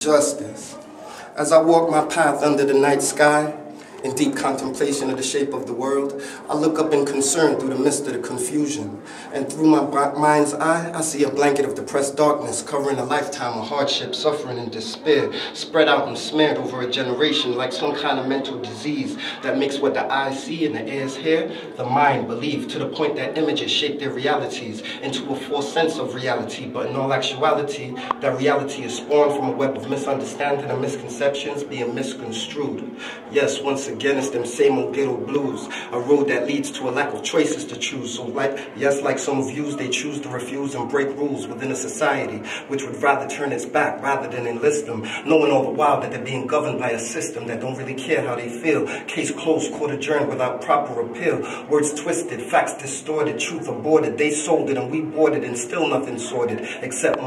Justice. As I walk my path under the night sky, in deep contemplation of the shape of the world, I look up in concern through the mist of the confusion. And through my mind's eye, I see a blanket of depressed darkness covering a lifetime of hardship, suffering, and despair, spread out and smeared over a generation like some kind of mental disease that makes what the eyes see and the ears hear, the mind believe, to the point that images shape their realities into a false sense of reality. But in all actuality, that reality is spawned from a web of misunderstanding and misconceptions being misconstrued. Yes, once again, it's them same old ghetto blues, a road that leads to a lack of choices to choose. So like some views, they choose to refuse and break rules within a society which would rather turn its back rather than enlist them, knowing all the while that they're being governed by a system that don't really care how they feel. Case closed, court adjourned without proper appeal. Words twisted, facts distorted, truth aborted. They sold it and we bought it, and still nothing sorted except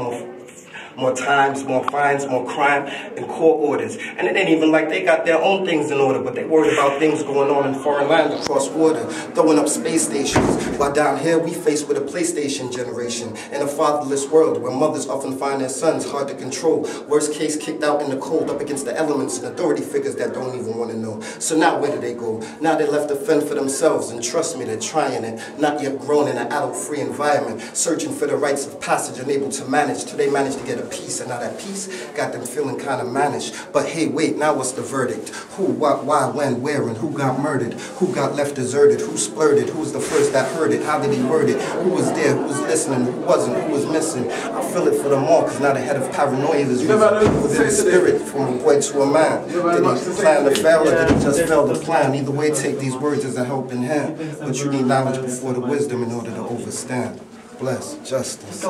more times, more fines, more crime, and court orders. And it ain't even like they got their own things in order, but they worried about things going on in foreign lands across water, throwing up space stations. While down here, we faced with a PlayStation generation in a fatherless world where mothers often find their sons hard to control. Worst case, kicked out in the cold up against the elements and authority figures that don't even want to know. So now where do they go? Now they're left to fend for themselves, and trust me, they're trying it. Not yet grown in an adult-free environment, searching for the rites of passage and able to manage till they manage to get a peace, and now that peace got them feeling kind of managed. But hey, wait, now what's the verdict? Who, what, why, when, where, and who got murdered? Who got left deserted? Who splurted? Who was the first that heard it? How did he word it? Who was there? Who was listening? Who wasn't? Who was missing? I feel it for them all, because now the head of paranoia is risen within the spirit, from a boy to a man. Did he plan to fail, or did he just fail to plan? Either way, take these words as a helping hand. But you need knowledge before the wisdom in order to overstand. Bless justice.